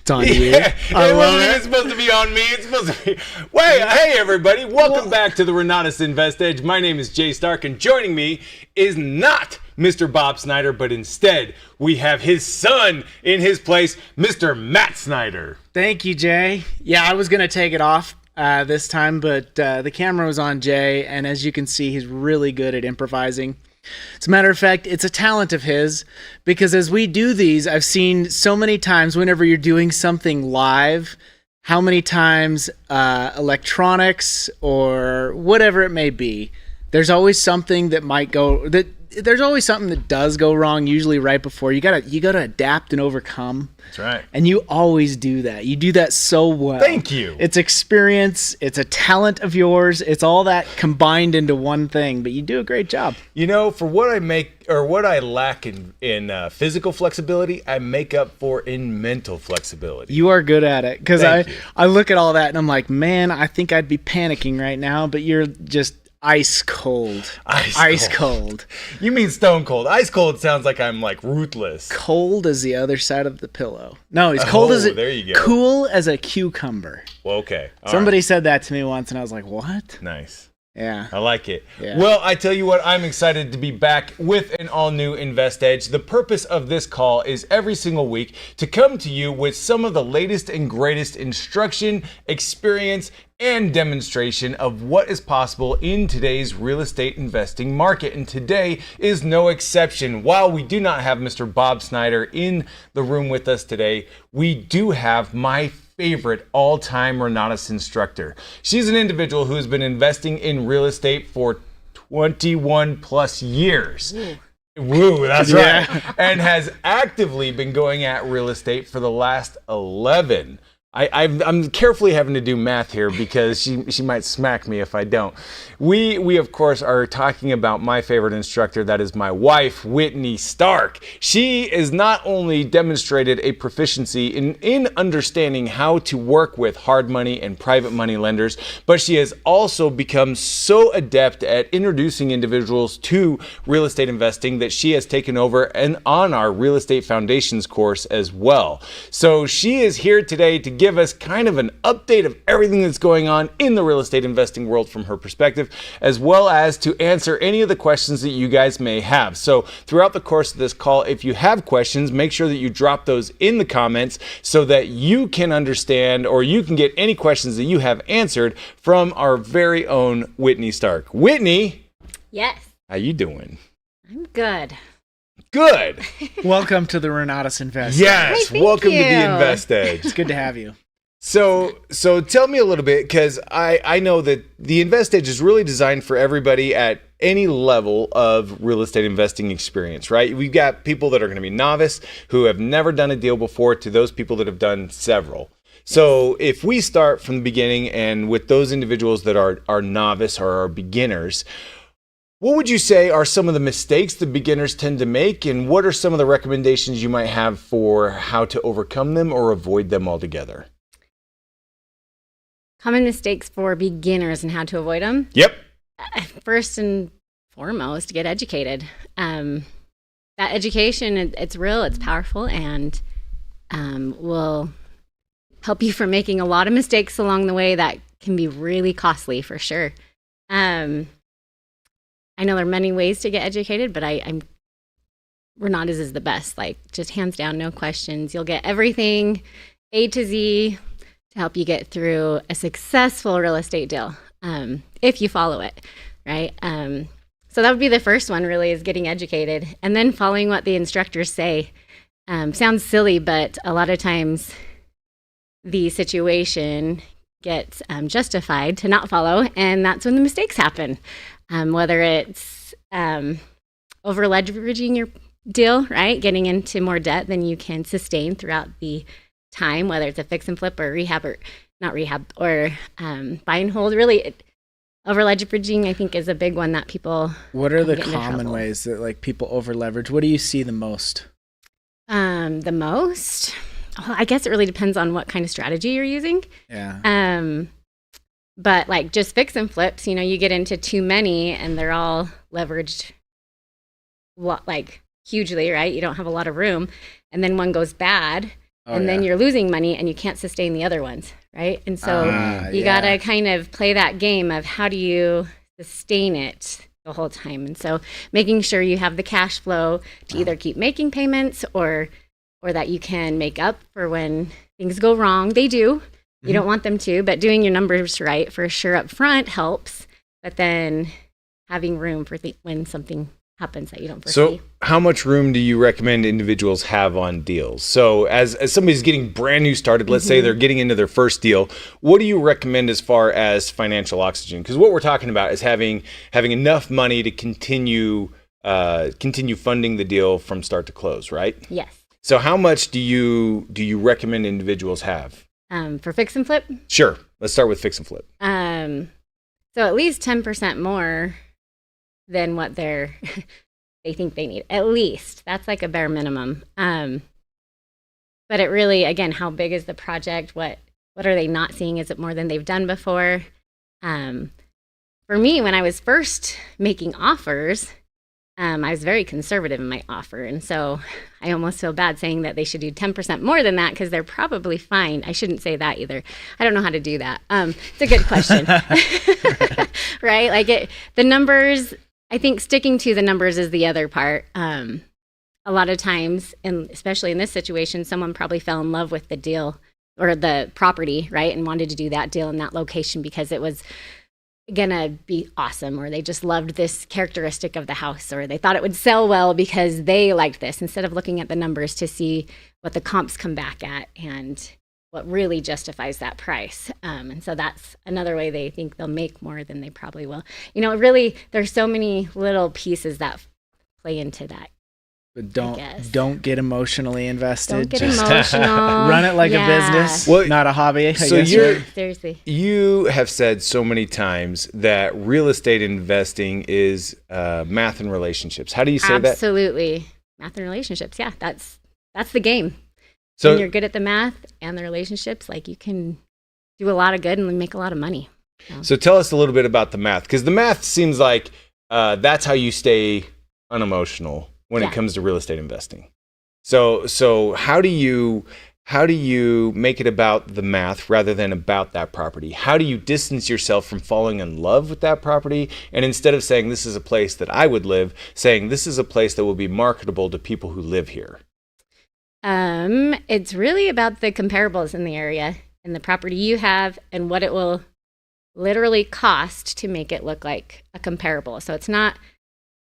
It's on you. Yeah, I it love wasn't even it. supposed to be on me. It's supposed to be. Wait, hey everybody! Welcome back to the Renatus InvestEdge. My name is Jay Stark, and joining me is not Mr. Bob Snyder, but instead we have his son in his place, Mr. Matt Snyder. Thank you, Jay. Yeah, I was going to take it off this time, but the camera was on Jay, and as you can see, he's really good at improvising. As a matter of fact, it's a talent of his, because as we do these, I've seen so many times whenever you're doing something live, how many times electronics or whatever it may be, there's always something that might go, there's always something that does go wrong, usually right before. You gotta adapt and overcome. That's right. And you always do that. You do that so well. Thank you. It's experience. It's a talent of yours. It's all that combined into one thing, but you do a great job. You know, for what I make or what I lack in physical flexibility, I make up for in mental flexibility. You are good at it. Because Thank you. I look at all that and I'm like, man, I think I'd be panicking right now, but you're just ice cold. Ice cold. You mean stone cold? Ice cold sounds like I'm like ruthless. Cold as the other side of the pillow. No, he's cold as there you go. cool as a cucumber. Well, okay. All Somebody right. said that to me once, and I was like, what? Nice. Yeah. I like it. Yeah. Well, I tell you what, I'm excited to be back with an all-new InvestEdge. The purpose of this call is every single week to come to you with some of the latest and greatest instruction, experience, and demonstration of what is possible in today's real estate investing market. And today is no exception. While we do not have Mr. Bob Snyder in the room with us today, we do have my favorite all-time Renatus instructor. She's an individual who has been investing in real estate for 21 plus years. Woo, that's right. And has actively been going at real estate for the last 11. I'm carefully having to do math here because she might smack me if I don't. We of course are talking about my favorite instructor, that is my wife, Whitney Stark. She has not only demonstrated a proficiency in understanding how to work with hard money and private money lenders, but she has also become so adept at introducing individuals to real estate investing that she has taken over and on our real estate foundations course as well. So she is here today to give us kind of an update of everything that's going on in the real estate investing world from her perspective, as well as to answer any of the questions that you guys may have. So throughout the course of this call, if you have questions, make sure that you drop those in the comments so that you can understand or you can get any questions that you have answered from our very own Whitney Stark. Whitney, Yes, how you doing? I'm good. Good. Welcome to the Renatus Invest. Yes. Hey, thank Welcome to the you. InvestEdge. It's good to have you. So tell me a little bit, because I know that the InvestEdge is really designed for everybody at any level of real estate investing experience, right? We've got people that are going to be novice who have never done a deal before to those people that have done several. So if we start from the beginning and with those individuals that are novice or are beginners, what would you say are some of the mistakes the beginners tend to make, and what are some of the recommendations you might have for how to overcome them or avoid them altogether? Common mistakes for beginners and how to avoid them. Yep. First and foremost, get educated. That education, it's real, it's powerful, and will help you from making a lot of mistakes along the way that can be really costly for sure. I know there are many ways to get educated, but I'm Renatus is the best. Like, just hands down, no questions. You'll get everything A to Z to help you get through a successful real estate deal, if you follow it, right? So that would be the first one, really, is getting educated, and then following what the instructors say. Sounds silly, but a lot of times the situation gets justified to not follow, and that's when the mistakes happen. Whether it's over leveraging your deal, right? Getting into more debt than you can sustain throughout the time, whether it's a fix and flip or rehab or not rehab or buy and hold. Really, over leveraging, I think, is a big one that people. What are the get into common trouble. ways that like people over leverage? What do you see the most? The most. Well, I guess it really depends on what kind of strategy you're using. Yeah. But like just fix and flips, you get into too many and they're all leveraged like hugely, right? You don't have a lot of room. And then one goes bad and then you're losing money and you can't sustain the other ones, right? And so you got to kind of play that game of how do you sustain it the whole time. And so making sure you have the cash flow to either keep making payments or that you can make up for when things go wrong. They do. You don't want them to, but doing your numbers right for sure up front helps. But then having room for when something happens that you don't foresee. So how much room do you recommend individuals have on deals? So as somebody's getting brand new started, let's say they're getting into their first deal, what do you recommend as far as financial oxygen? Because what we're talking about is having enough money to continue funding the deal from start to close, right? Yes. So how much do you recommend individuals have? For fix and flip? Sure. Let's start with fix and flip. So at least 10% more than what they think they need. At least. That's like a bare minimum. But it really, again, how big is the project? What are they not seeing? Is it more than they've done before? For me, when I was first making offers, I was very conservative in my offer. And so I almost feel bad saying that they should do 10% more than that because they're probably fine. I shouldn't say that either. I don't know how to do that. It's a good question. Right? Like the numbers, I think sticking to the numbers is the other part. A lot of times, and especially in this situation, someone probably fell in love with the deal or the property, right? And wanted to do that deal in that location because it was gonna be awesome, or they just loved this characteristic of the house, or they thought it would sell well because they liked this, instead of looking at the numbers to see what the comps come back at and what really justifies that price. And so that's another way they think they'll make more than they probably will. Really, there's so many little pieces that play into that. But don't get emotionally invested. Don't get Just emotional. run it like a business, not a hobby. I So guess. Seriously. You have said so many times that real estate investing is math and relationships. How do you say that? Absolutely. Math and relationships. Yeah, that's the game. So when you're good at the math and the relationships, like you can do a lot of good and make a lot of money. So tell us a little bit about the math, because the math seems like that's how you stay unemotional when it comes to real estate investing. So how do you make it about the math rather than about that property? How do you distance yourself from falling in love with that property, and instead of saying this is a place that I would live, saying this is a place that will be marketable to people who live here? It's really about the comparables in the area and the property you have and what it will literally cost to make it look like a comparable. So it's not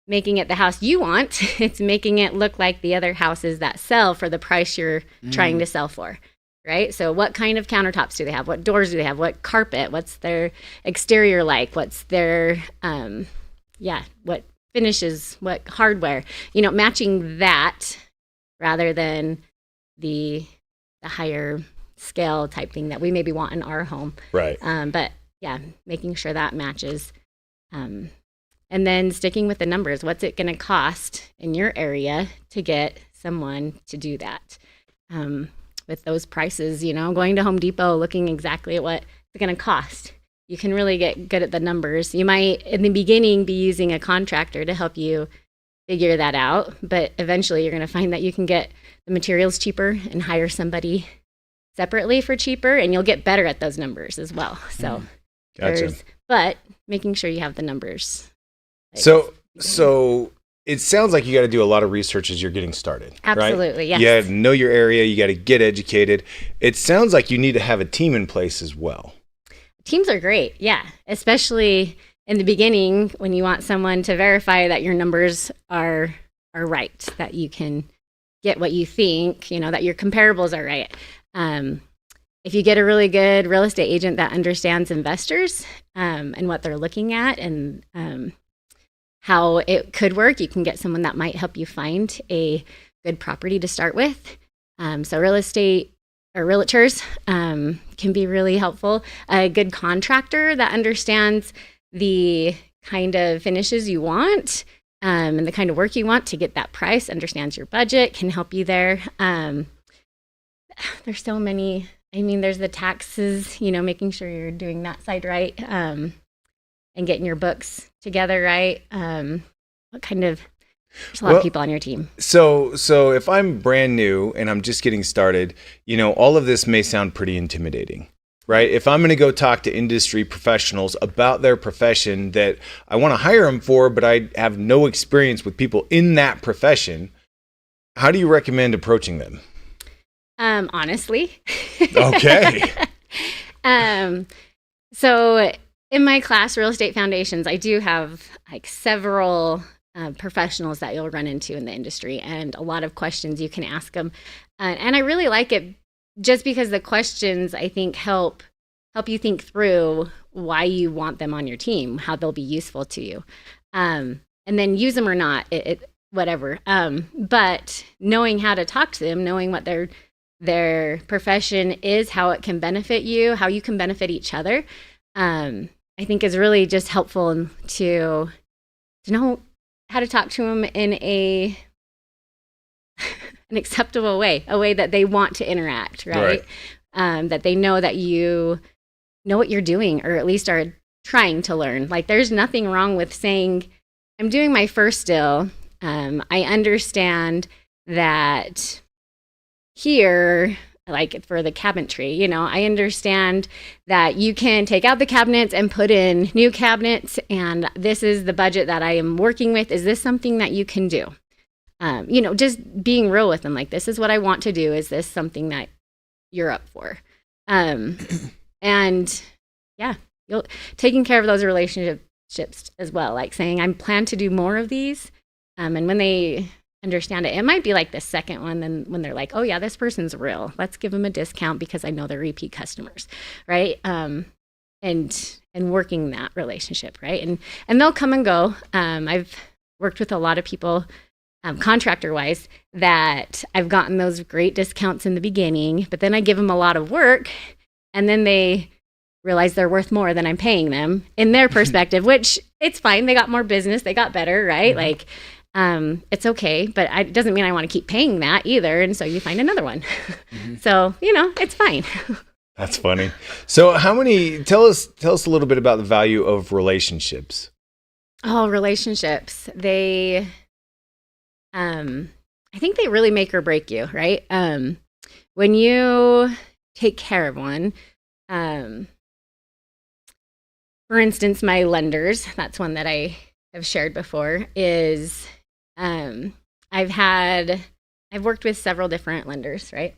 making it the house you want, it's making it look like the other houses that sell for the price you're trying to sell for, right? So what kind of countertops do they have? What doors do they have? What carpet? What's their exterior like? What's their, what finishes? What hardware? Matching that rather than the higher scale type thing that we maybe want in our home. Right. But yeah, making sure that matches. And then sticking with the numbers. What's it going to cost in your area to get someone to do that? With those prices, going to Home Depot, looking exactly at what it's going to cost. You can really get good at the numbers. You might, in the beginning, be using a contractor to help you figure that out. But eventually, you're going to find that you can get the materials cheaper and hire somebody separately for cheaper, and you'll get better at those numbers as well. So, Gotcha. But making sure you have the numbers. So it sounds like you got to do a lot of research as you're getting started. Absolutely, right? yes. You got to know your area. You got to get educated. It sounds like you need to have a team in place as well. Teams are great, yeah. Especially in the beginning when you want someone to verify that your numbers are right, that you can get what you think, that your comparables are right. If you get a really good real estate agent that understands investors and what they're looking at and how it could work, you can get someone that might help you find a good property to start with. So real estate or realtors can be really helpful. A good contractor that understands the kind of finishes you want and the kind of work you want to get that price, understands your budget, can help you there. There's so many. There's the taxes, making sure you're doing that side right and getting your books together right. What kind of There's a lot of people on your team. So if I'm brand new and I'm just getting started, all of this may sound pretty intimidating, right? If I'm going to go talk to industry professionals about their profession that I want to hire them for, but I have no experience with people in that profession, how do you recommend approaching them? Honestly. Okay. So in my class, Real Estate Foundations, I do have like several professionals that you'll run into in the industry, and a lot of questions you can ask them. And I really like it just because the questions, I think, help you think through why you want them on your team, how they'll be useful to you. And then use them or not, whatever. But knowing how to talk to them, knowing what their profession is, how it can benefit you, how you can benefit each other, I think is really just helpful to know how to talk to them in an acceptable way, a way that they want to interact, right? That they know that you know what you're doing, or at least are trying to learn. Like, there's nothing wrong with saying, I'm doing my first deal. I understand that here, like for the cabinetry, I understand that you can take out the cabinets and put in new cabinets, and this is the budget that I am working with. Is this something that you can do? Just being real with them, like, this is what I want to do. Is this something that you're up for? And yeah, taking care of those relationships as well, like saying, I plan to do more of these. And when they understand it might be like the second one, then when they're like, oh yeah, this person's real, let's give them a discount because I know they're repeat customers, right? And working that relationship, right? And they'll come and go. I've worked with a lot of people, contractor wise, that I've gotten those great discounts in the beginning, but then I give them a lot of work, and then they realize they're worth more than I'm paying them in their perspective, which it's fine. They got more business, they got better, right? Like, it's okay, but it doesn't mean I want to keep paying that either. And so you find another one. So, it's fine. That's funny. So tell us a little bit about the value of relationships. Oh, relationships. I think they really make or break you, right? When you take care of one, for instance, my lenders, that's one that I have shared before, is I've worked with several different lenders, right?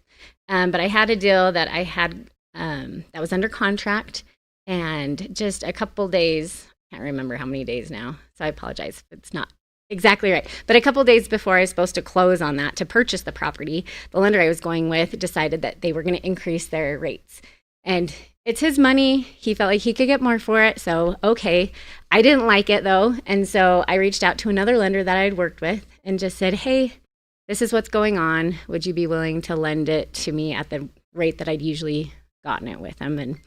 But I had a deal that I had that was under contract, and just a couple days, I can't remember how many days now, so I apologize if it's not exactly right, but a couple days before I was supposed to close on that to purchase the property, the lender I was going with decided that they were going to increase their rates. And it's his money. He felt like he could get more for it. So, okay. I didn't like it though. And so I reached out to another lender that I'd worked with and just said, hey, this is what's going on. Would you be willing to lend it to me at the rate that I'd usually gotten it with him?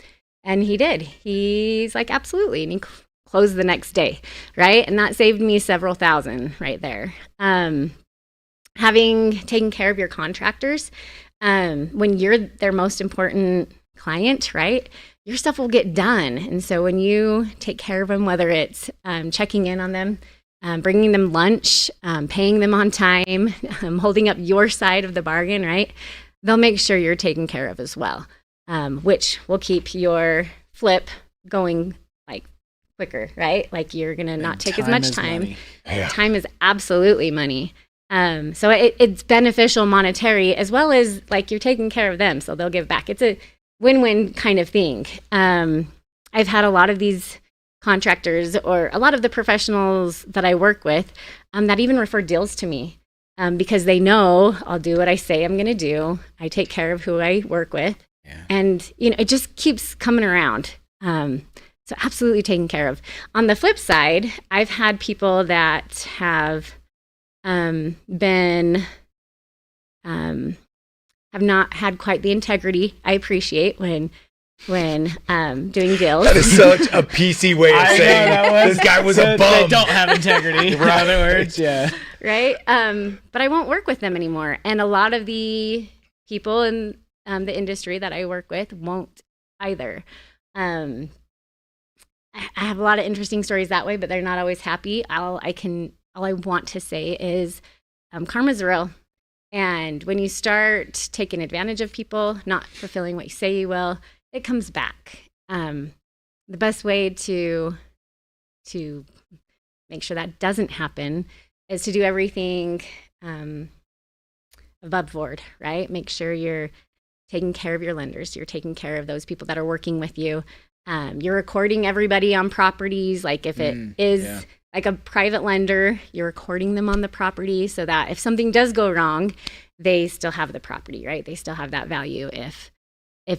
And he did. He's like, absolutely. And he closed the next day, right? And that saved me several thousand right there. Having taken care of your contractors, when you're their most important client, right, your stuff will get done. And so when you take care of them, whether it's checking in on them, bringing them lunch, paying them on time, holding up your side of the bargain, right, they'll make sure you're taken care of as well, which will keep your flip going like quicker, right? Like, you're going to not take as much time. Yeah. Time is absolutely money. So it's beneficial monetary as well as like you're taking care of them, so they'll give back. It's a win-win kind of thing. I've had a lot of these contractors, or a lot of the professionals that I work with, that even refer deals to me, because they know I'll do what I say I'm going to do. I take care of who I work with. Yeah. And, it just keeps coming around. So absolutely taken care of. On the flip side, I've had people that have have not had quite the integrity I appreciate when doing deals. That is such a PC way of saying this guy was a bum. They don't have integrity, in other words, yeah. Right? But I won't work with them anymore. And a lot of the people in the industry that I work with won't either. I have a lot of interesting stories that way, but they're not always happy. I can all I want to say is karma's real. And when you start taking advantage of people, not fulfilling what you say you will, it comes back. The best way to make sure that doesn't happen is to do everything above board, right? Make sure you're taking care of your lenders. You're taking care of those people that are working with you. You're recording everybody on properties. Like if it is like a private lender, you're recording them on the property so that if something does go wrong, they still have the property, right? They still have that value if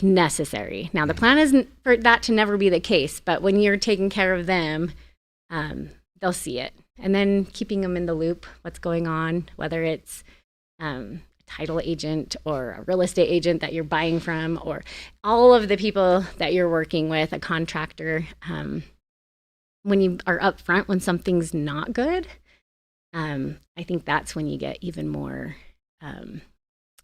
necessary. Now, the plan isn't for that to never be the case, but when you're taking care of them, they'll see it. And then keeping them in the loop, what's going on, whether it's a title agent or a real estate agent that you're buying from, or all of the people that you're working with, a contractor. When you are upfront when something's not good, I think that's when you get even more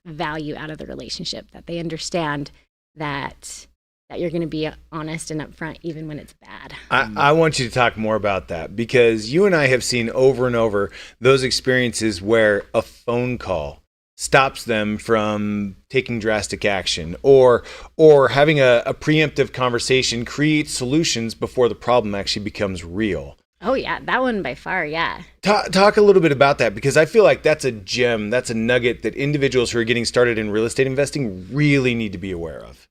value out of the relationship, that they understand that you're going to be honest and upfront even when it's bad. I want you to talk more about that, because you and I have seen over and over those experiences where a phone call stops them from taking drastic action, or having a preemptive conversation creates solutions before the problem actually becomes real. Oh yeah, that one by far, yeah. Talk a little bit about that, because I feel like that's a gem, that's a nugget that individuals who are getting started in real estate investing really need to be aware of.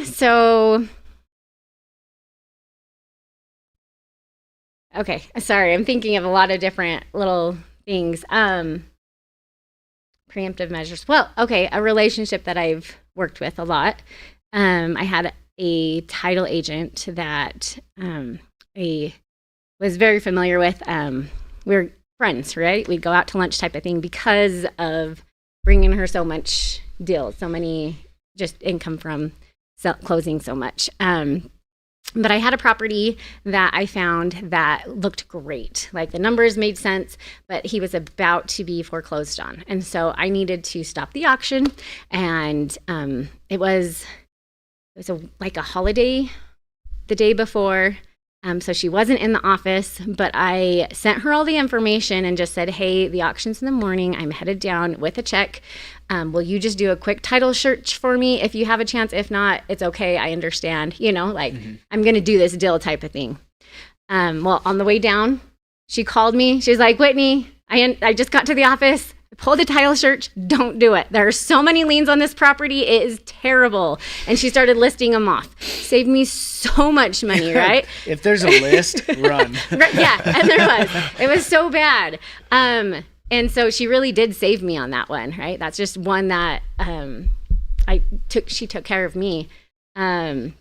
So okay, sorry, I'm thinking of a lot of different little things. Preemptive measures. Well, okay, a relationship that I've worked with a lot. I had a title agent that I was very familiar with. We were friends, right? We'd go out to lunch type of thing because of bringing her so much deals, so many just income from closing so much. But I had a property that I found that looked great. Like the numbers made sense, but he was about to be foreclosed on. And so I needed to stop the auction. And it was like a holiday the day before. So she wasn't in the office, but I sent her all the information and just said, hey, the auction's in the morning. I'm headed down with a check. Will you just do a quick title search for me if you have a chance? If not, it's okay. I understand. I'm going to do this deal type of thing. Well, on the way down, she called me. She's like, Whitney, I just got to the office. I pulled a title search. Don't do it. There are so many liens on this property. It is terrible. And she started listing them off. Saved me so much money, right? If there's a list, run. Yeah, and there was. It was so bad. And so she really did save me on that one, right? That's just one that she took care of me. But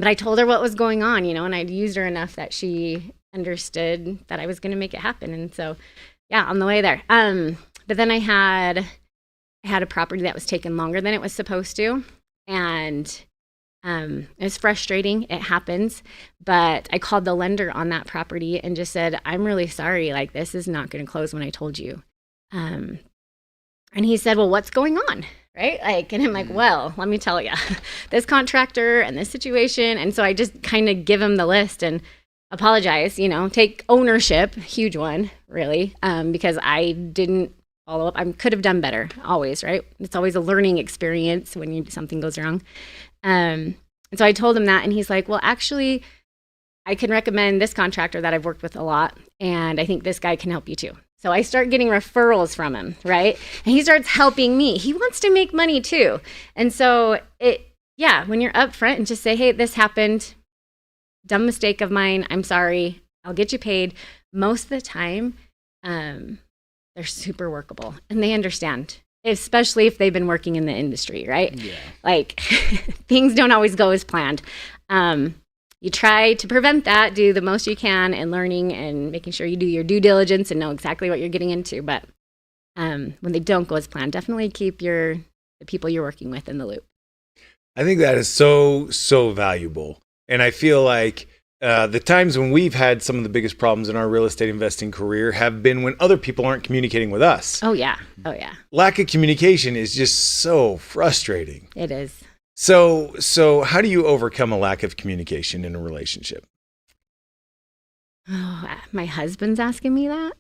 I told her what was going on, and I'd used her enough that she understood that I was going to make it happen. And so, yeah, on the way there. But then I had a property that was taken longer than it was supposed to. And it was frustrating. It happens. But I called the lender on that property and just said, I'm really sorry. Like, this is not going to close when I told you. And he said, well, what's going on? Right? And I'm like, well, let me tell you, this contractor and this situation. And so I just kind of give him the list and apologize, take ownership, huge one, really, because I didn't follow up. I could have done better, always, right? It's always a learning experience when something goes wrong. And so I told him that, and he's like, well, actually, I can recommend this contractor that I've worked with a lot, and I think this guy can help you too. So I start getting referrals from him, right? And he starts helping me. He wants to make money too. And so when you're up front and just say, hey, this happened, dumb mistake of mine, I'm sorry, I'll get you paid. Most of the time, they're super workable and they understand, especially if they've been working in the industry, right? Yeah. Things don't always go as planned. You try to prevent that, do the most you can, and learning and making sure you do your due diligence and know exactly what you're getting into. But when they don't go as planned, definitely keep the people you're working with in the loop. I think that is so, so valuable. And I feel like the times when we've had some of the biggest problems in our real estate investing career have been when other people aren't communicating with us. Oh, yeah. Lack of communication is just so frustrating. It is. So how do you overcome a lack of communication in a relationship? Oh, my husband's asking me that.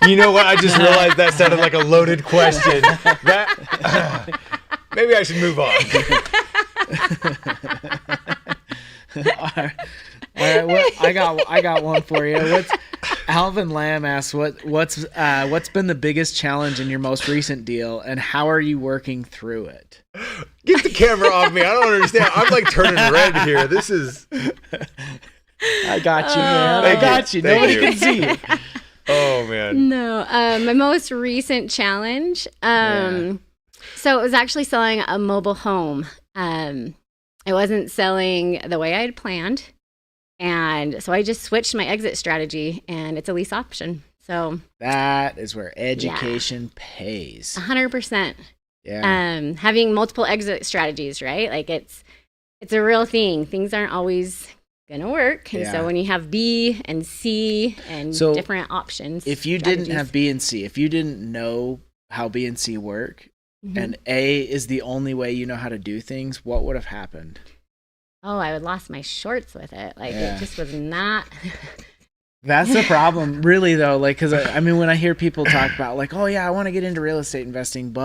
You know what? I just realized that sounded like a loaded question. Maybe I should move on. All right, I got one for you. Alvin Lamb asks what's been the biggest challenge in your most recent deal, and how are you working through it? Get the camera off me. I don't understand. I'm like turning red here. This is. I got you, man. I got you. Nobody can see you. Oh man. No, my most recent challenge. So it was actually selling a mobile home. It wasn't selling the way I had planned. And so I just switched my exit strategy, and it's a lease option. So that is where education pays. 100%. Yeah. Having multiple exit strategies, right? Like it's a real thing. Things aren't always gonna work, and so when you have B and C and different options, if you didn't have B and C, if you didn't know how B and C work, and A is the only way you know how to do things, what would have happened? Oh, I would have lost my shorts with it. Like it just was not. That's the problem, really, though. Like, because I mean, when I hear people talk about like, oh yeah, I want to get into real estate investing,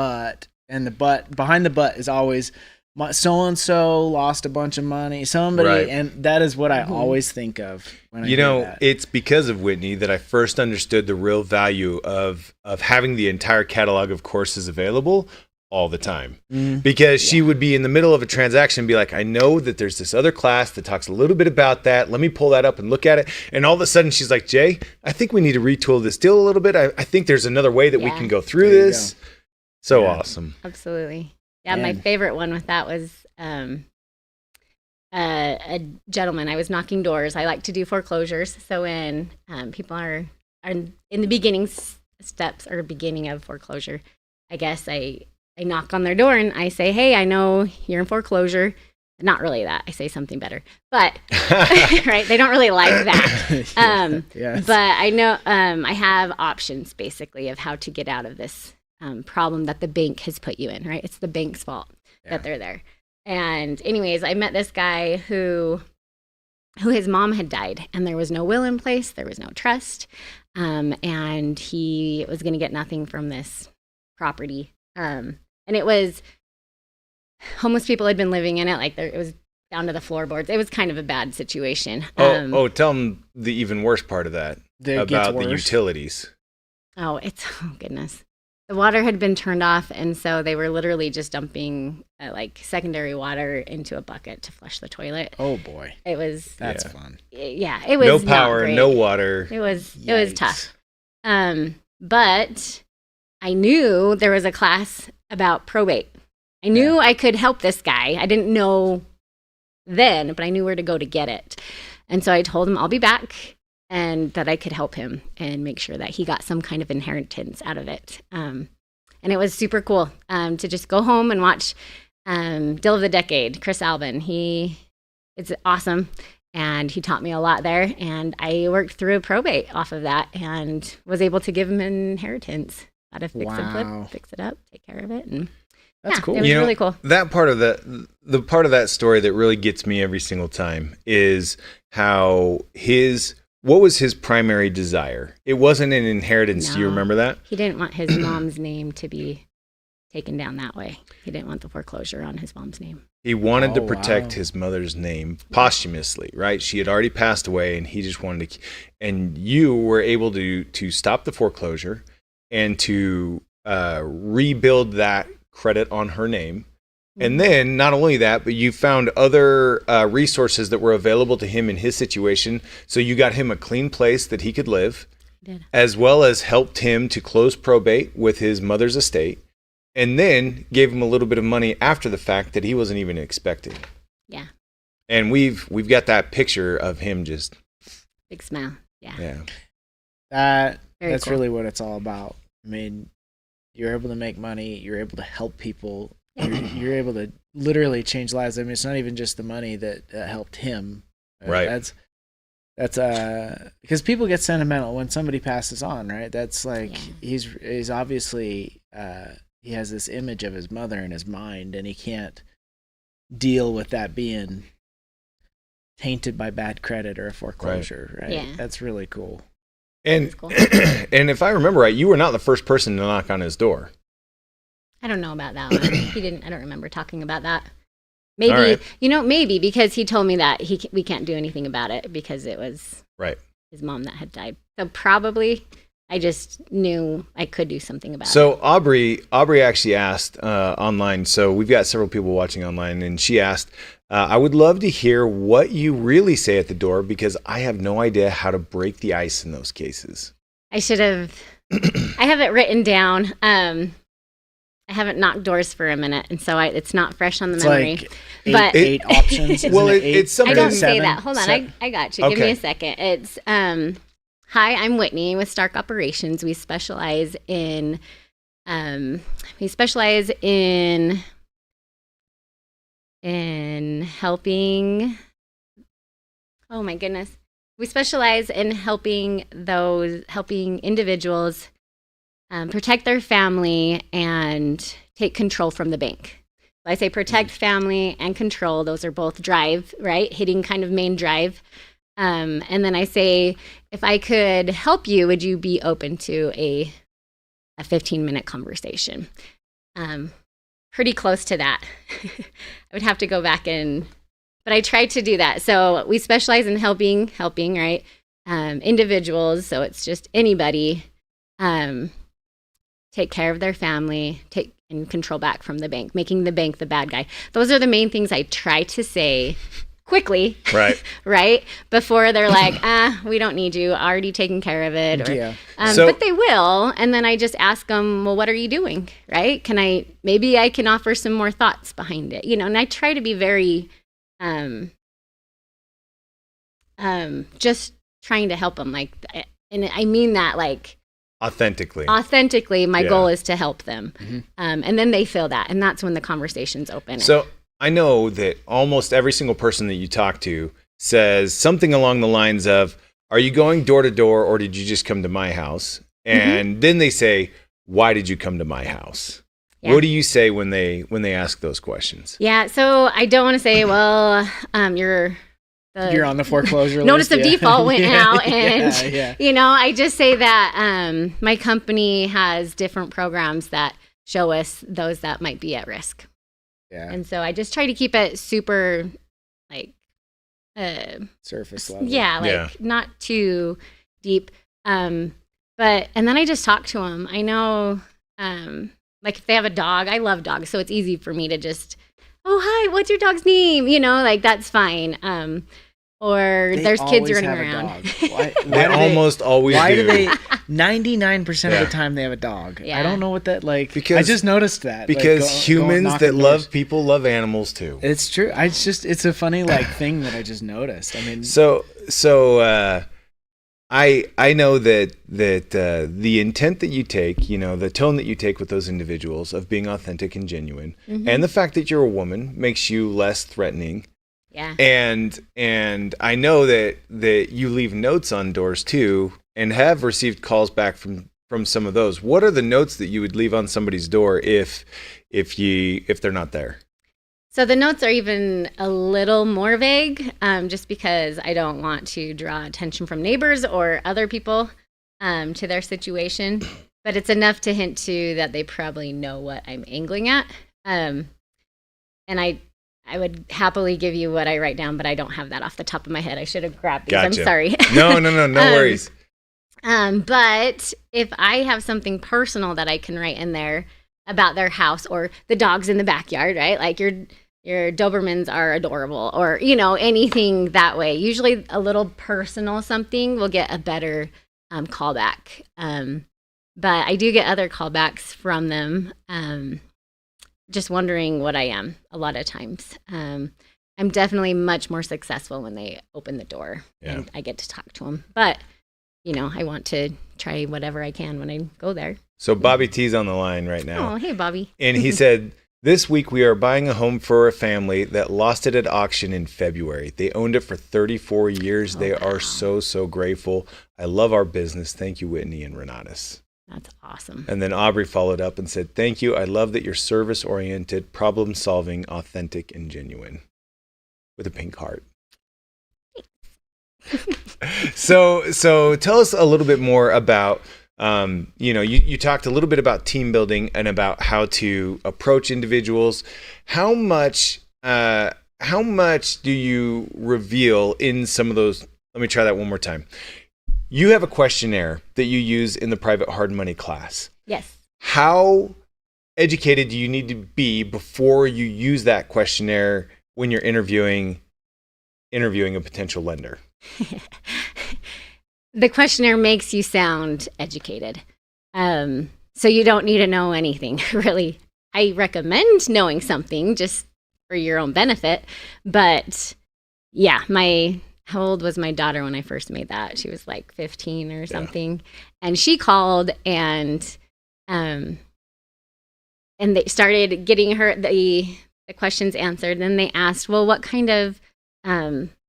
and the but behind the but is always so and so lost a bunch of money, somebody, and that is what I always think of when I hear that. It's because of Whitney that I first understood the real value of having the entire catalog of courses available all the time, because she would be in the middle of a transaction and be like, I know that there's this other class that talks a little bit about that. Let me pull that up and look at it. And all of a sudden she's like, Jay, I think we need to retool this deal a little bit. I think there's another way that we can go through this. So awesome. Absolutely. Yeah. My favorite one with that was, a gentleman. I was knocking doors. I like to do foreclosures. So when, people are in the beginning steps or beginning of foreclosure, I guess I knock on their door and I say, hey, I know you're in foreclosure. Not really that. I say something better. But, right, they don't really like that. But I know I have options, basically, of how to get out of this problem that the bank has put you in, right? It's the bank's fault that they're there. And anyways, I met this guy who his mom had died, and there was no will in place. There was no trust. And he was going to get nothing from this property. And it was homeless people had been living in it. Like it was down to the floorboards. It was kind of a bad situation. Tell them the even worse part of that about the utilities. Oh goodness. The water had been turned off, and so they were literally just dumping like secondary water into a bucket to flush the toilet. Oh boy. That's fun. Yeah, it was no power, no water. It was tough. But I knew there was a class about probate. I knew I could help this guy. I didn't know then, but I knew where to go to get it. And so I told him I'll be back and that I could help him and make sure that he got some kind of inheritance out of it. And it was super cool to just go home and watch Deal of the Decade, Chris Albin. It's awesome. And he taught me a lot there. And I worked through a probate off of that and was able to give him an inheritance. How to fix and flip, fix it up, take care of it. And that's cool. It was really cool. That part of the part of that story that really gets me every single time is how what was his primary desire? It wasn't an inheritance. No, do you remember that? He didn't want his mom's name to be taken down that way. He didn't want the foreclosure on his mom's name. He wanted to protect his mother's name posthumously, right? She had already passed away, and he just wanted to. And you were able to stop the foreclosure and to rebuild that credit on her name. And then not only that, but you found other resources that were available to him in his situation. So you got him a clean place that he could live, as well as helped him to close probate with his mother's estate, and then gave him a little bit of money after the fact that he wasn't even expecting. Yeah. And we've got that picture of him just big smile. Yeah. That's cool. Really what it's all about. I mean, you're able to make money. You're able to help people. You're able to literally change lives. I mean, it's not even just the money that helped him. Right. That's because people get sentimental when somebody passes on, right? That's like he's obviously he has this image of his mother in his mind, and he can't deal with that being tainted by bad credit or a foreclosure, right? Yeah. That's really cool. And Cool. and if I remember right, you were not the first person to knock on his door. I don't know about that one. He didn't. I don't remember talking about that. Maybe All right. maybe because he told me that we can't do anything about it because it was Right. his mom that had died. So probably I just knew I could do something about it. So Aubrey actually asked online. So we've got several people watching online, and she asked, "I would love to hear what you really say at the door because I have no idea how to break the ice in those cases." I should have. I have it written down. I haven't knocked doors for a minute, and so it's not fresh on the It's memory. like But- eight options. Isn't Well, it it's something- I don't Seven, say that. Hold on, I got you. Give me Okay. a second. It's hi, I'm Whitney with Stark Operations. We specialize in helping. Oh my goodness, we specialize in helping individuals protect their family and take control from the bank. I say protect family and control. Those are both drive, right? Hitting kind of main drive. And then I say, if I could help you, would you be open to a 15-minute conversation? Pretty close to that. I would have to go back but I tried to do that. So we specialize in helping, right? Individuals. So it's just anybody take care of their family, and control back from the bank, making the bank the bad guy. Those are the main things I try to say quickly, Right. right? Before they're like, we don't need you, already taken care of it. Or, Yeah. but they will. And then I just ask them, well, what are you doing? Right? Maybe I can offer some more thoughts behind it, and I try to be very, just trying to help them. And I mean that Authentically. my Yeah. goal is to help them. Mhm. And then they feel that. And that's when the conversation's open. So I know that almost every single person that you talk to says something along the lines of, "Are you going door to door or did you just come to my house?" And then they say, "Why did you come to my house?" Yeah. What do you say when they ask those questions? Yeah. So I don't want to say, well, you're on the foreclosure notice list. of default went out, and yeah. I just say that my company has different programs that show us those that might be at risk. Yeah. And so I just try to keep it super Surface level. yeah, not too deep. And then I just talk to them. I know, if they have a dog, I love dogs, so it's easy for me to just, oh, hi, what's your dog's name? Like, that's fine. Or They there's kids always running have a around. dog. Why They do almost always Why do. do they? 99% of Yeah. the time they have a dog. Yeah. I don't know what that like. Because- I just noticed that Because going humans knocking that doors. love people love animals too. It's true. It's a funny thing that I just noticed. I mean, So I know that the intent that you take, the tone that you take with those individuals of being authentic and genuine, and the fact that you're a woman makes you less threatening. Yeah. And I know that you leave notes on doors too, and have received calls back from some of those. What are the notes that you would leave on somebody's door if they're not there? So the notes are even a little more vague, just because I don't want to draw attention from neighbors or other people to their situation. But it's enough to hint to that they probably know what I'm angling at. And I would happily give you what I write down, but I don't have that off the top of my head. I should have grabbed these. Gotcha. I'm sorry. No worries. But if I have something personal that I can write in there about their house or the dogs in the backyard, right? Like your Dobermans are adorable, or anything that way. Usually a little personal something will get a better callback. But I do get other callbacks from them. Just wondering what I am a lot of times. I'm definitely much more successful when they open the door and I get to talk to them. But, I want to try whatever I can when I go there. So Bobby T's on the line right now. Oh, hey, Bobby. And he said, "This week we are buying a home for a family that lost it at auction in February. They owned it for 34 years. They are so grateful. I love our business. Thank you, Whitney and Renatus." That's awesome. And then Aubrey followed up and said, "Thank you. I love that you're service-oriented, problem-solving, authentic, and genuine." With a pink heart. So tell us a little bit more about, you talked a little bit about team building and about how to approach individuals. How much do you reveal in some of those? Let me try that one more time. You have a questionnaire that you use in the private hard money class. Yes. How educated do you need to be before you use that questionnaire when you're interviewing a potential lender? The questionnaire makes you sound educated. So you don't need to know anything, really. I recommend knowing something just for your own benefit. But yeah, how old was my daughter when I first made that? She was like 15 or something. Yeah. And she called and they started getting her the questions answered. Then they asked, well, what kind of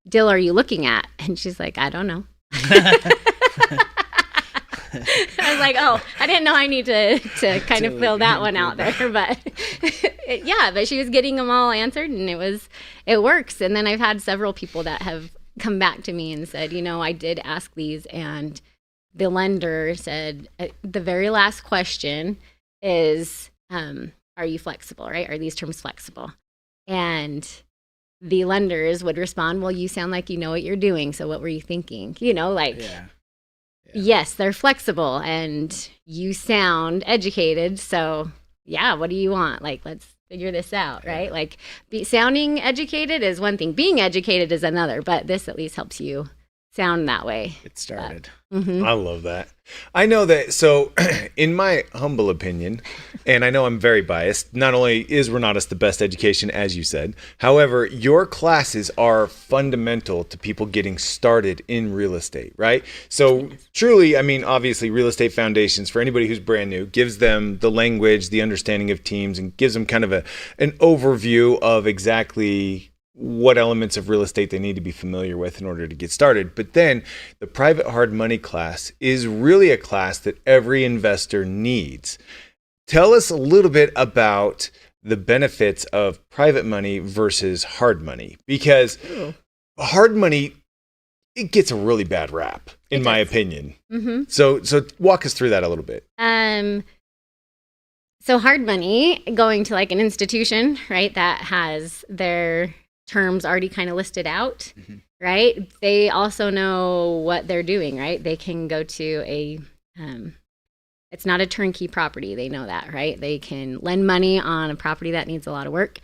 deal are you looking at? And she's like, I don't know. I was like, oh, I didn't know I need to kind of fill that one out there. But but she was getting them all answered, and it works. And then I've had several people that have come back to me and said, I did ask these, and the lender said the very last question is, are you flexible, right? Are these terms flexible? And the lenders would respond, well, you sound like you know what you're doing. So what were you thinking? Yes, they're flexible and you sound educated. So yeah, what do you want? Like, let's figure this out, right? Like sounding educated is one thing. Being educated is another, but this at least helps you sound that way. It started. I love that. I know that. So in my humble opinion, and I know I'm very biased, not only is Renatus the best education, as you said, however, your classes are fundamental to people getting started in real estate, right? So truly, I mean, obviously Real Estate Foundations, for anybody who's brand new, gives them the language, the understanding of teams, and gives them kind of an overview of exactly what elements of real estate they need to be familiar with in order to get started. But then the private hard money class is really a class that every investor needs. Tell us a little bit about the benefits of private money versus hard money, because hard money, it gets a really bad rap, in my opinion. So walk us through that a little bit. So hard money, going to like an institution, right, that has their terms already kind of listed out, right? They also know what they're doing, right? They can go to it's not a turnkey property. They know that, right? They can lend money on a property that needs a lot of work,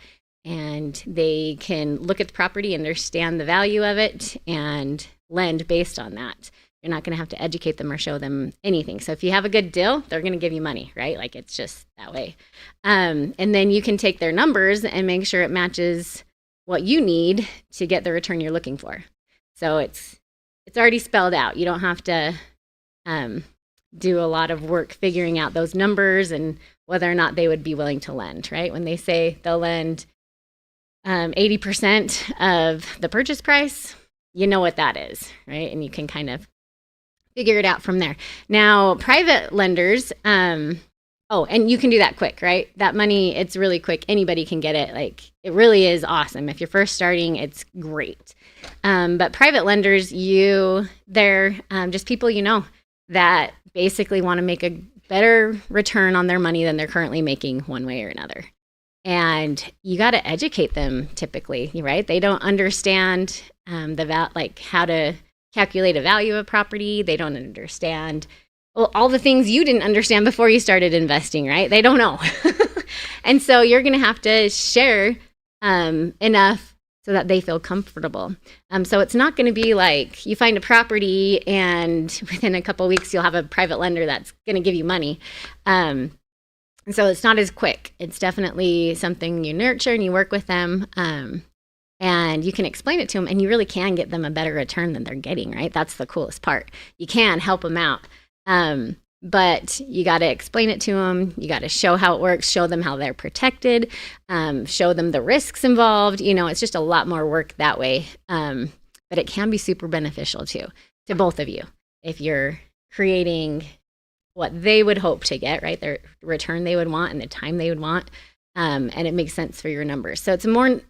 and they can look at the property, understand the value of it, and lend based on that. You're not going to have to educate them or show them anything. So if you have a good deal, they're going to give you money, right? Like it's just that way. And then you can take their numbers and make sure it matches what you need to get the return you're looking for. So it's already spelled out. You don't have to do a lot of work figuring out those numbers and whether or not they would be willing to lend, right? When they say they'll lend 80% of the purchase price, you know what that is, right? And you can kind of figure it out from there. Now, private lenders, and you can do that quick, right? That money, it's really quick. Anybody can get it. Like, it really is awesome. If you're first starting, it's great. But private lenders, they're just people that basically want to make a better return on their money than they're currently making one way or another. And you got to educate them typically, right? They don't understand how to calculate a value of a property. They don't understand all the things you didn't understand before you started investing, right? They don't know. And so you're going to have to share enough so that they feel comfortable. So it's not going to be like you find a property and within a couple of weeks you'll have a private lender that's going to give you money. And so it's not as quick. It's definitely something you nurture and you work with them. And you can explain it to them, and you really can get them a better return than they're getting, right? That's the coolest part. You can help them out. But you got to explain it to them. You got to show how it works, show them how they're protected, show them the risks involved. It's just a lot more work that way. But it can be super beneficial too, to both of you. If you're creating what they would hope to get, right? Their return they would want and the time they would want. And it makes sense for your numbers. So it's more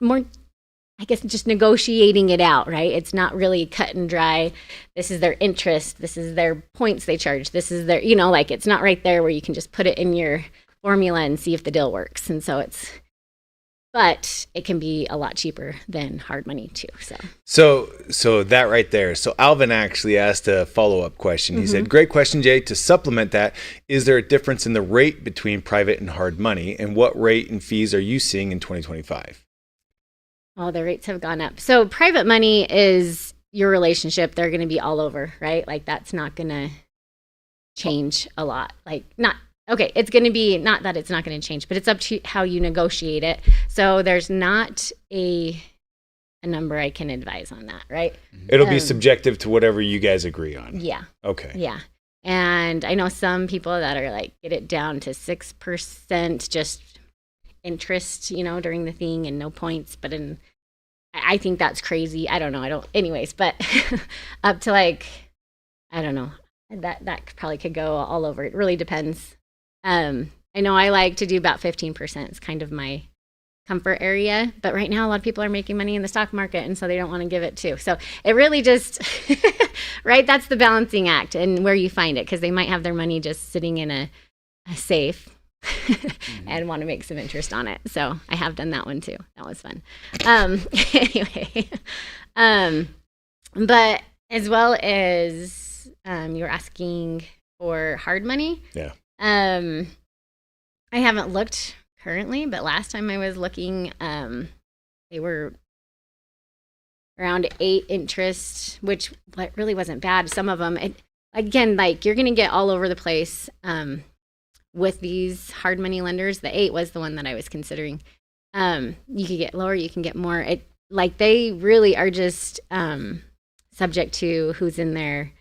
I guess just negotiating it out, right? It's not really cut and dry. This is their interest. This is their points they charge. This is their, like it's not right there where you can just put it in your formula and see if the deal works. And so but it can be a lot cheaper than hard money too. So that right there. So Alvin actually asked a follow-up question. He said, great question, Jay. To supplement that, is there a difference in the rate between private and hard money? And what rate and fees are you seeing in 2025? Oh, the rates have gone up. So private money is your relationship. They're going to be all over, right? Like that's not going to change a lot. It's going to be, not that it's not going to change, but it's up to how you negotiate it. So there's not a number I can advise on that, right? It'll be subjective to whatever you guys agree on. Yeah. Okay. Yeah. And I know some people that are like, get it down to 6% just interest, during the thing and no points. But I think that's crazy. I don't know. Anyways, but up to I don't know. That probably could go all over. It really depends. I know I like to do about 15%. It's kind of my comfort area. But right now, a lot of people are making money in the stock market, and so they don't want to give it too. So it really just, right? That's the balancing act and where you find it, because they might have their money just sitting in a safe and want to make some interest on it. So I have done that one too. That was fun. Anyway, but as well as you're asking for hard money. Yeah. I haven't looked currently, but last time I was looking, they were around 8 interest, which really wasn't bad. Some of them, again, you're going to get all over the place with these hard money lenders. The 8 was the one that I was considering. You could get lower, you can get more. They really are just subject to who's in their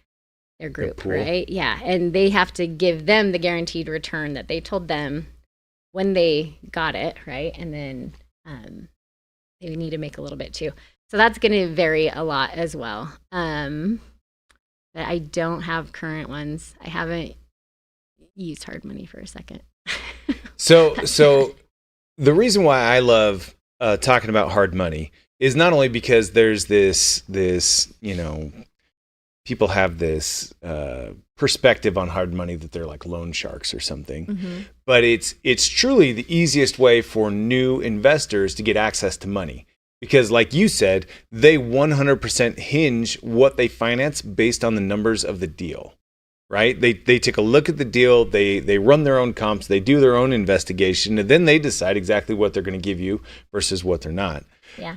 group, right? Yeah. And they have to give them the guaranteed return that they told them when they got it, right? And then they need to make a little bit too. So that's going to vary a lot as well. But I don't have current ones. I haven't used hard money for a second. So the reason why I love talking about hard money is not only because there's this people have this perspective on hard money that they're like loan sharks or something, but it's truly the easiest way for new investors to get access to money. Because like you said, they 100% hinge what they finance based on the numbers of the deal, right? They take a look at the deal, they run their own comps, they do their own investigation, and then they decide exactly what they're going to give you versus what they're not. Yeah.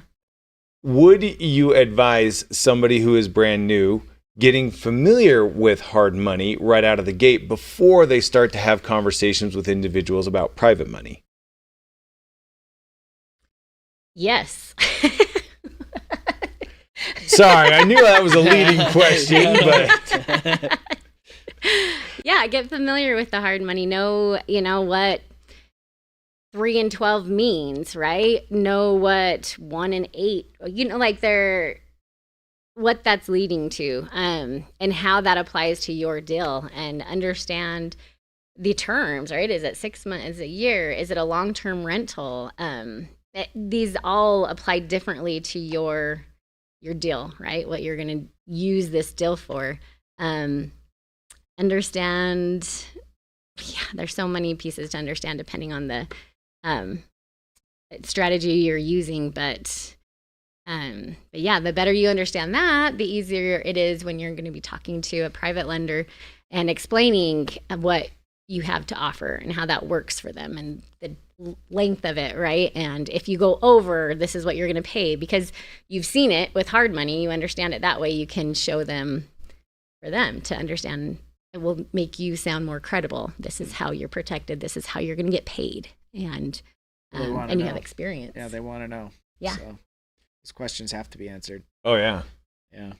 Would you advise somebody who is brand new getting familiar with hard money right out of the gate before they start to have conversations with individuals about private money? Yes. Sorry, I knew that was a leading question, but yeah, get familiar with the hard money. Know, what 3 and 12 means, right? Know what 1 and 8, they're what that's leading to, and how that applies to your deal, and understand the terms, right? Is it 6 months? Is it a year? Is it a long-term rental? These all apply differently to your deal, right? What you're going to use this deal for. Understand, there's so many pieces to understand depending on the strategy you're using, but yeah, the better you understand that, the easier it is when you're going to be talking to a private lender and explaining what you have to offer and how that works for them and the length of it, right? And if you go over, this is what you're going to pay, because you've seen it with hard money, you understand it that way. You can show them, for them to understand. It will make you sound more credible. This is how you're protected. This is how you're going to get paid, and you have experience. Yeah, they want to know. Yeah. So those questions have to be answered. oh yeah,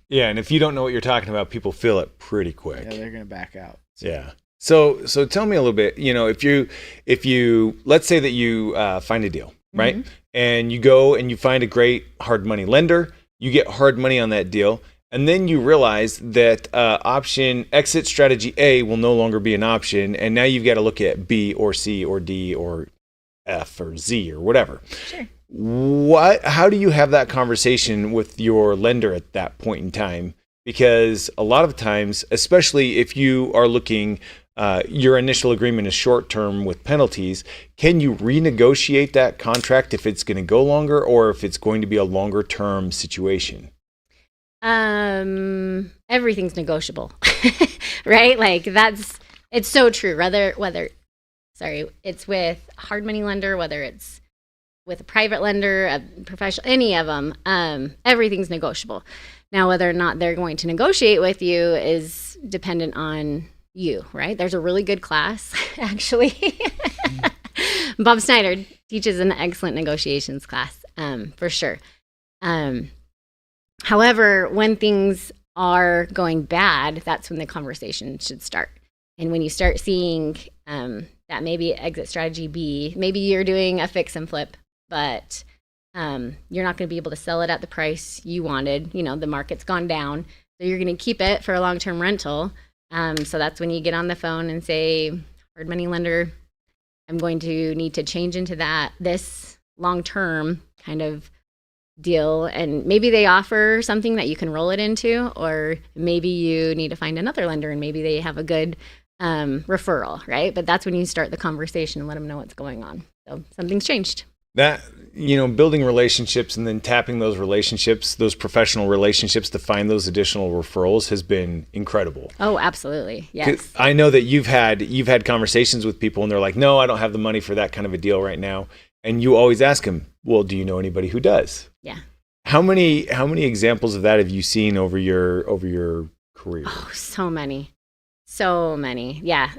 Yeah. And if you don't know what you're talking about, people feel it pretty quick. Yeah, they're going to back out. Yeah. So tell me a little bit. If you let's say that you find a deal, right? And you go and you find a great hard money lender, you get hard money on that deal. And then you realize that option exit strategy A will no longer be an option. And now you've got to look at B or C or D or F or Z or whatever. Sure. How do you have that conversation with your lender at that point in time? Because a lot of times, especially if you are looking, your initial agreement is short term with penalties, can you renegotiate that contract if it's going to go longer or if it's going to be a longer term situation? Everything's negotiable, right? Like it's so true. Whether it's with hard money lender, whether it's with a private lender, a professional, any of them, everything's negotiable. Now, whether or not they're going to negotiate with you is dependent on you, right? There's a really good class, actually. Bob Snyder teaches an excellent negotiations class, for sure. However, when things are going bad, that's when the conversation should start. And when you start seeing that maybe exit strategy B, maybe you're doing a fix and flip, but you're not going to be able to sell it at the price you wanted. You know, the market's gone down, so you're going to keep it for a long-term rental. So that's when you get on the phone and say, hard money lender, I'm going to need to change into this long-term kind of deal. And maybe they offer something that you can roll it into, or maybe you need to find another lender and maybe they have a good referral, right? But that's when you start the conversation and let them know what's going on. So something's changed. That, building relationships and then tapping those relationships, those professional relationships to find those additional referrals has been incredible. Oh, absolutely. Yes. I know that you've had conversations with people and they're like, no, I don't have the money for that kind of a deal right now. And you always ask them, well, do you know anybody who does? Yeah. How many examples of that have you seen over your career? Oh, so many. So many. Yeah.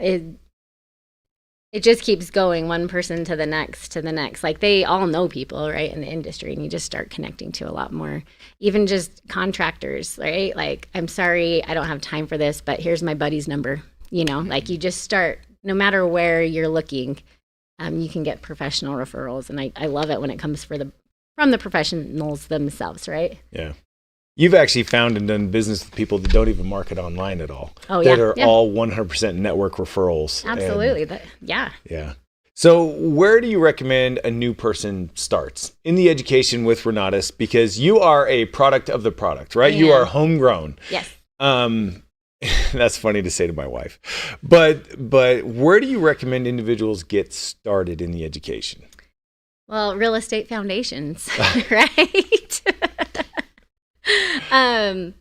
It just keeps going, one person to the next. Like, they all know people, right, in the industry, and you just start connecting to a lot more. Even just contractors, right? Like, I'm sorry, I don't have time for this, but here's my buddy's number. Like, you just start, no matter where you're looking, you can get professional referrals. And I love it when it comes from the professionals themselves, right? Yeah. You've actually found and done business with people that don't even market online at all. Oh, yeah. That are all 100% network referrals. Absolutely. Yeah. Yeah. So where do you recommend a new person starts in the education with Renatus? Because you are a product of the product, right? You are homegrown. Yes. That's funny to say to my wife. But where do you recommend individuals get started in the education? Well, real estate foundations, right?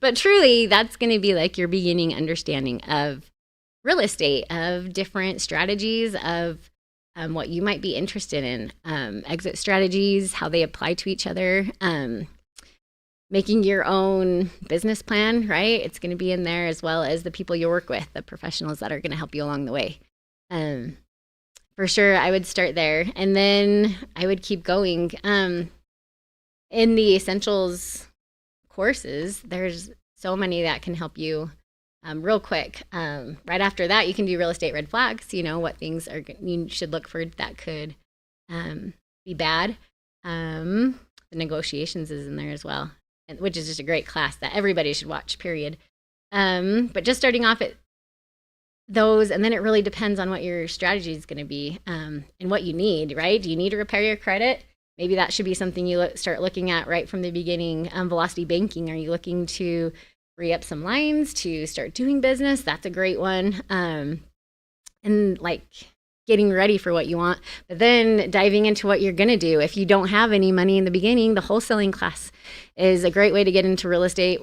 But truly, that's going to be like your beginning understanding of real estate, of different strategies, of what you might be interested in, exit strategies, how they apply to each other, making your own business plan, right? It's going to be in there, as well as the people you work with, the professionals that are going to help you along the way. For sure, I would start there, and then I would keep going. In the essentials courses, there's so many that can help you real quick. Right after that, you can do real estate red flags, what things you should look for that could be bad. The negotiations is in there as well, which is just a great class that everybody should watch, period. But just starting off at those, and then it really depends on what your strategy is going to be and what you need, right? Do you need to repair your credit? Maybe that should be something you start looking at right from the beginning. Velocity banking, are you looking to free up some lines to start doing business? That's a great one. And like getting ready for what you want, but then diving into what you're going to do. If you don't have any money in the beginning, the wholesaling class is a great way to get into real estate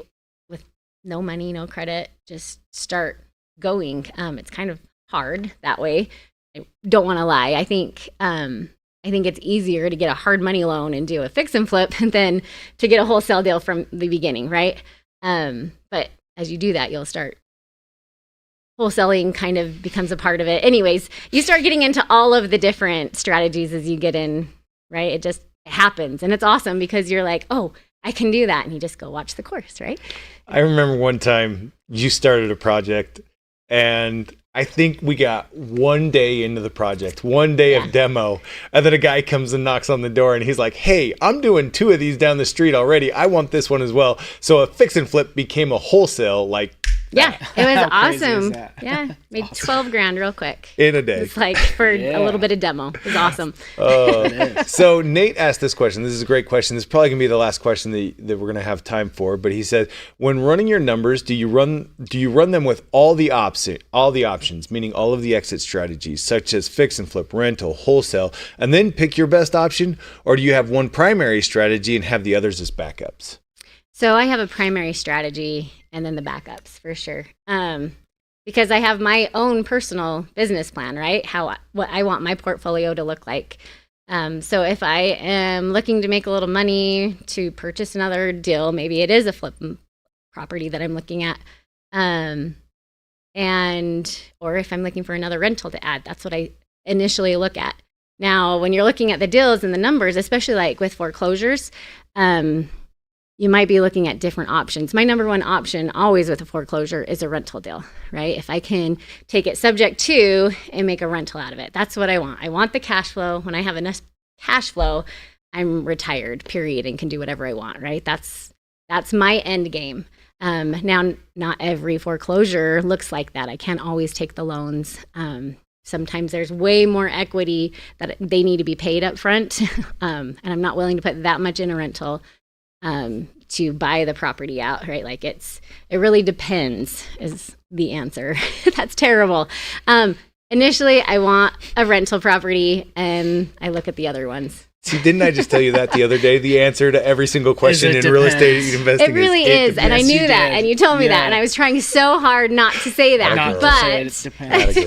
with no money, no credit. Just start going. It's kind of hard that way. I don't want to lie. I think it's easier to get a hard money loan and do a fix and flip than to get a wholesale deal from the beginning, right? But as you do that, you'll start wholesaling kind of becomes a part of it. Anyways, you start getting into all of the different strategies as you get in, right? It just happens. And it's awesome because you're like, oh, I can do that. And you just go watch the course, right? I remember one time you started a project, and I think we got one day into the project, one day of demo, and then a guy comes and knocks on the door and he's like, hey, I'm doing 2 of these down the street already. I want this one as well. So a fix and flip became a wholesale like Yeah, it was How crazy is awesome. that? Yeah, made 12 grand real quick. In a day. It's like for Yeah. a little bit of demo. It was awesome. So Nate asked this question. This is a great question. This is probably gonna be the last question that we're gonna have time for. But he said, when running your numbers, do you run them with all the options, meaning all of the exit strategies, such as fix and flip, rental, wholesale, and then pick your best option, or do you have one primary strategy and have the others as backups? So I have a primary strategy and then the backups for sure. Because I have my own personal business plan, right? What I want my portfolio to look like. So if I am looking to make a little money to purchase another deal, maybe it is a flip property that I'm looking at. Or if I'm looking for another rental to add, that's what I initially look at. Now, when you're looking at the deals and the numbers, especially like with foreclosures, you might be looking at different options. My number one option always with a foreclosure is a rental deal, right? If I can take it subject to and make a rental out of it, that's what I want. I want the cash flow. When I have enough cash flow, I'm retired, period, and can do whatever I want, right? That's my end game. Now, not every foreclosure looks like that. I can't always take the loans. Sometimes there's way more equity that they need to be paid up front, and I'm not willing to put that much in a rental to buy the property out, right? Like it really depends is the answer. That's terrible. Initially, I want a rental property, and I look at the other ones. See, didn't I just tell you that the other day? The answer to every single question It in real estate depends. investing It really is, and I Yes, knew you that, did. and you told me that, Yeah. and I was trying so hard not to say that, Not to but say it depends.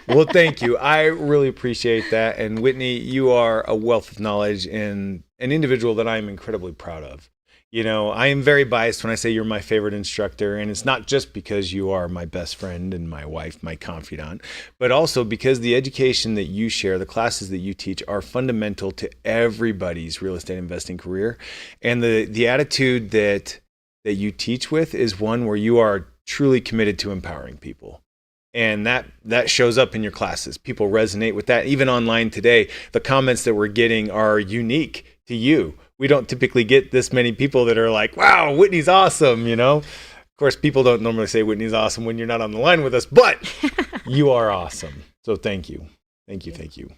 Well, thank you. I really appreciate that. And Whitney, you are a wealth of knowledge and an individual that I'm incredibly proud of. You know, I am very biased when I say you're my favorite instructor, and it's not just because you are my best friend and my wife, my confidant, but also because the education that you share, the classes that you teach are fundamental to everybody's real estate investing career. And the attitude that you teach with is one where you are truly committed to empowering people. And that shows up in your classes. People resonate with that. Even online today, the comments that we're getting are unique to you. We don't typically get this many people that are like, wow, Whitney's awesome, you know? Of course, people don't normally say Whitney's awesome when you're not on the line with us, but you are awesome. So thank you. Thank you.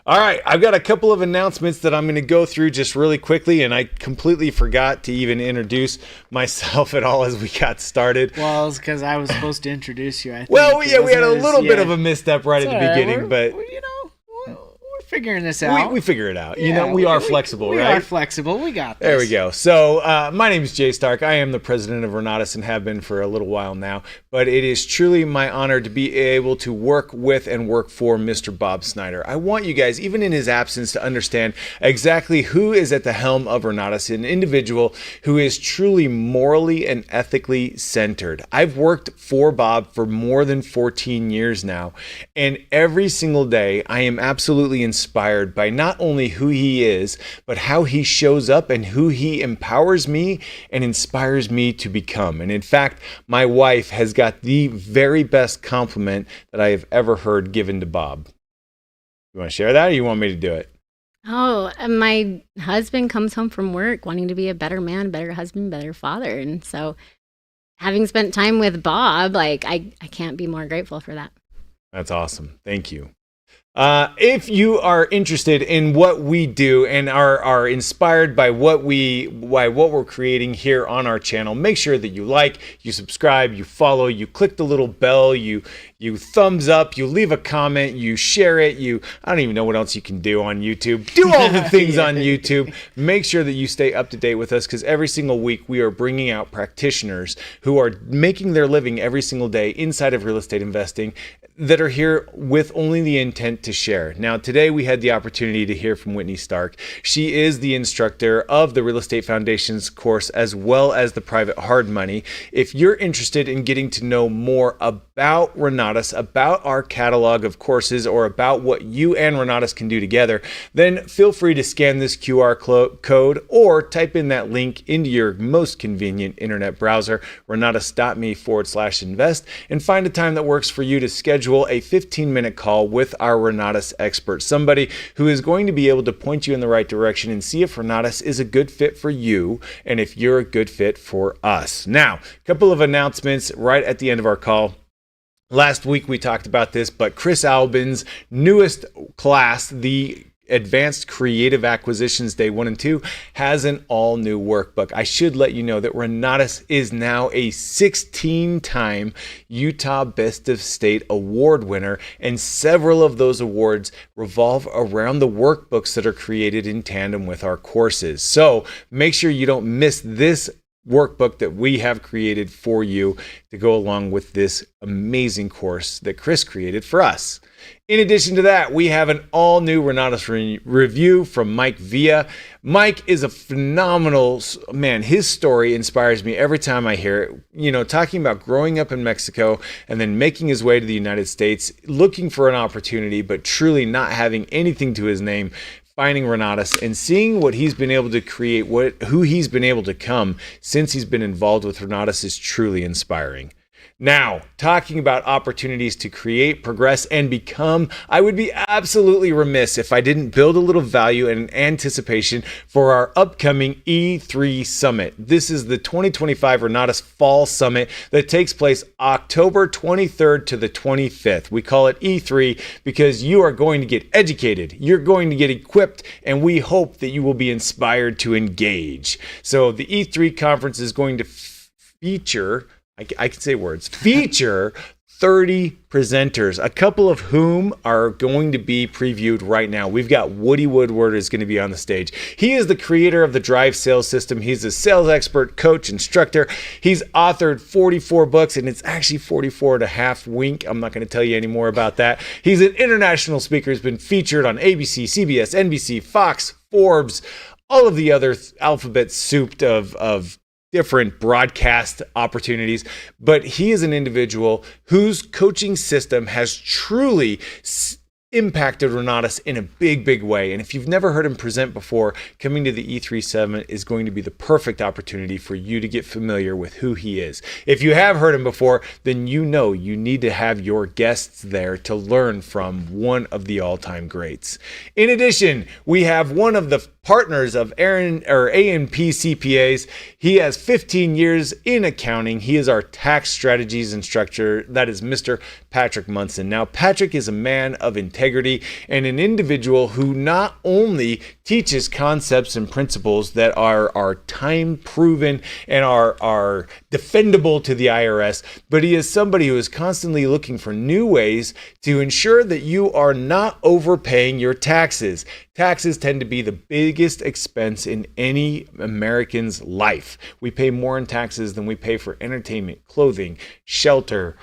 All right, I've got a couple of announcements that I'm going to go through just really quickly, and I completely forgot to even introduce myself at all as we got started. Well, it's because I was supposed to introduce you. I think. Well, yeah, we had a Wasn't it? little bit Yeah. of a misstep right It's at the all right. beginning, but We're figuring this out. we figure it out. Yeah, you know, we are flexible, we right? are flexible. We got this. There we go. So my name is Jay Stark. I am the president of Renatus and have been for a little while now. But it is truly my honor to be able to work with and work for Mr. Bob Snyder. I want you guys, even in his absence, to understand exactly who is at the helm of Renatus, an individual who is truly morally and ethically centered. I've worked for Bob for more than 14 years now. And every single day, I am absolutely inspired by not only who he is, but how he shows up and who he empowers me and inspires me to become. And in fact, my wife has got the very best compliment that I have ever heard given to Bob. You want to share that, or you want me to do it? Oh, my husband comes home from work wanting to be a better man, better husband, better father. And so having spent time with Bob, like I can't be more grateful for that. That's awesome. Thank you. If you are interested in what we do and are inspired by what we're creating here on our channel, make sure that you like, you subscribe, you follow, you click the little bell, you thumbs up, you leave a comment, you share it, I don't even know what else you can do on YouTube. Do all the things on YouTube. Make sure that you stay up to date with us, because every single week we are bringing out practitioners who are making their living every single day inside of real estate investing that are here with only the intent to share. Now, today we had the opportunity to hear from Whitney Stark. She is the instructor of the Real Estate Foundations course, as well as the Private Hard Money. If you're interested in getting to know more about Renatus, about our catalog of courses, or about what you and Renatus can do together, then feel free to scan this QR code or type in that link into your most convenient internet browser, renatus.me/invest, and find a time that works for you to schedule schedule a 15-minute call with our Renatus expert, somebody who is going to be able to point you in the right direction and see if Renatus is a good fit for you and if you're a good fit for us. Now, a couple of announcements right at the end of our call. Last week we talked about this, but Chris Albin's newest class, the Advanced Creative Acquisitions Day 1 and 2, has an all-new workbook. I should let you know that Renatus is now a 16-time Utah Best of State Award winner, and several of those awards revolve around the workbooks that are created in tandem with our courses. So make sure you don't miss this workbook that we have created for you to go along with this amazing course that Chris created for us. In addition to that, we have an all-new Renatus review from Mike Villa. Mike is a phenomenal man. His story inspires me every time I hear it. You know, talking about growing up in Mexico and then making his way to the United States, looking for an opportunity, but truly not having anything to his name, finding Renatus and seeing what he's been able to create, who he's been able to become since he's been involved with Renatus is truly inspiring. Now, talking about opportunities to create, progress, and become, I would be absolutely remiss if I didn't build a little value and anticipation for our upcoming E3 Summit. This is the 2025 Renatus Fall Summit that takes place October 23rd to the 25th. We call it E3 because you are going to get educated, you're going to get equipped, and we hope that you will be inspired to engage. So the E3 conference is going to feature 30 presenters, a couple of whom are going to be previewed right now. We've got Woody Woodward is going to be on the stage. He is the creator of the Drive Sales System. He's a sales expert, coach, instructor. He's authored 44 books, and it's actually 44 and a half, wink. I'm not going to tell you any more about that. He's an international speaker. He's been featured on ABC, CBS, NBC, Fox, Forbes, all of the other alphabet souped of different broadcast opportunities, but he is an individual whose coaching system has truly impacted Renatus in a big, big way. And if you've never heard him present before, coming to the E3 Summit is going to be the perfect opportunity for you to get familiar with who he is. If you have heard him before, then you know you need to have your guests there to learn from one of the all-time greats. In addition, we have one of the partners of A&P CPAs. He has 15 years in accounting. He is our tax strategies instructor. That is Mr. Patrick Munson. Now, Patrick is a man of integrity and an individual who not only teaches concepts and principles that are time proven and are defendable to the IRS, but he is somebody who is constantly looking for new ways to ensure that you are not overpaying your taxes. Taxes tend to be the biggest expense in any American's life. We pay more in taxes than we pay for entertainment, clothing, shelter,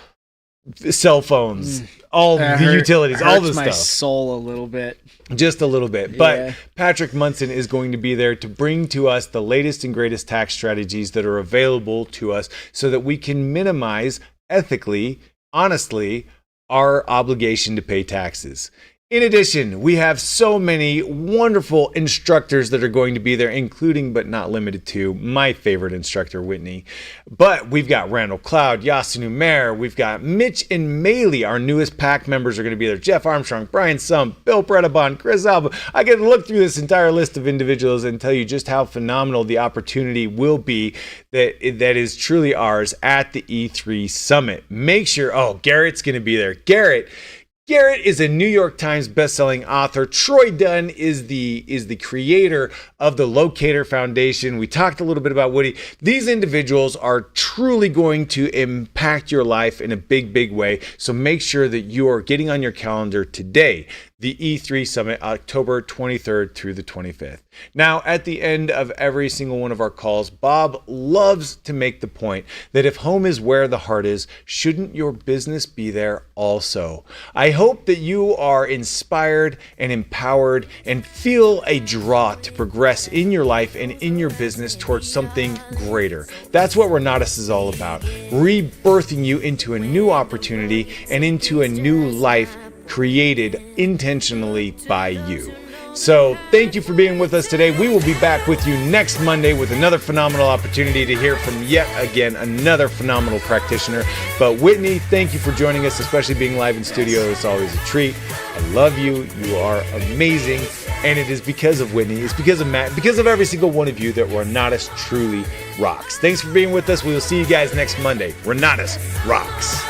cell phones, all the utilities, all the stuff. My soul a little bit. Just a little bit. Yeah. But Patrick Munson is going to be there to bring to us the latest and greatest tax strategies that are available to us so that we can minimize ethically, honestly, our obligation to pay taxes. In addition, we have so many wonderful instructors that are going to be there, including but not limited to my favorite instructor, Whitney. But we've got Randall Cloud, Yasunu Mayer, we've got Mitch and Maley, our newest PAC members are going to be there. Jeff Armstrong, Brian Sump, Bill Predabon, Chris Alba. I can look through this entire list of individuals and tell you just how phenomenal the opportunity will be that is truly ours at the E3 Summit. Make sure, Garrett's going to be there. Garrett is a New York Times bestselling author. Troy Dunn is the creator of the Locator Foundation. We talked a little bit about Woody. These individuals are truly going to impact your life in a big, big way. So make sure that you are getting on your calendar today, the E3 Summit, October 23rd through the 25th. Now, at the end of every single one of our calls, Bob loves to make the point that if home is where the heart is, shouldn't your business be there also? I hope that you are inspired and empowered and feel a draw to progress in your life and in your business towards something greater. That's what Renatus is all about, rebirthing you into a new opportunity and into a new life created intentionally by you. So thank you for being with us today. We will be back with you next Monday with another phenomenal opportunity to hear from yet again another phenomenal practitioner. But Whitney, thank you for joining us, especially being live in studio. It's always a treat. I love you. You are amazing. And it is because of Whitney, it's because of Matt, because of every single one of you that Renatus truly rocks. Thanks for being with us. We will see you guys next Monday. Renatus rocks.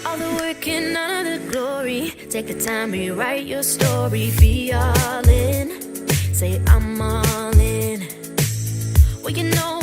All the work and none of the glory. Take the time, rewrite your story. Be all in. Say I'm all in. Well, you know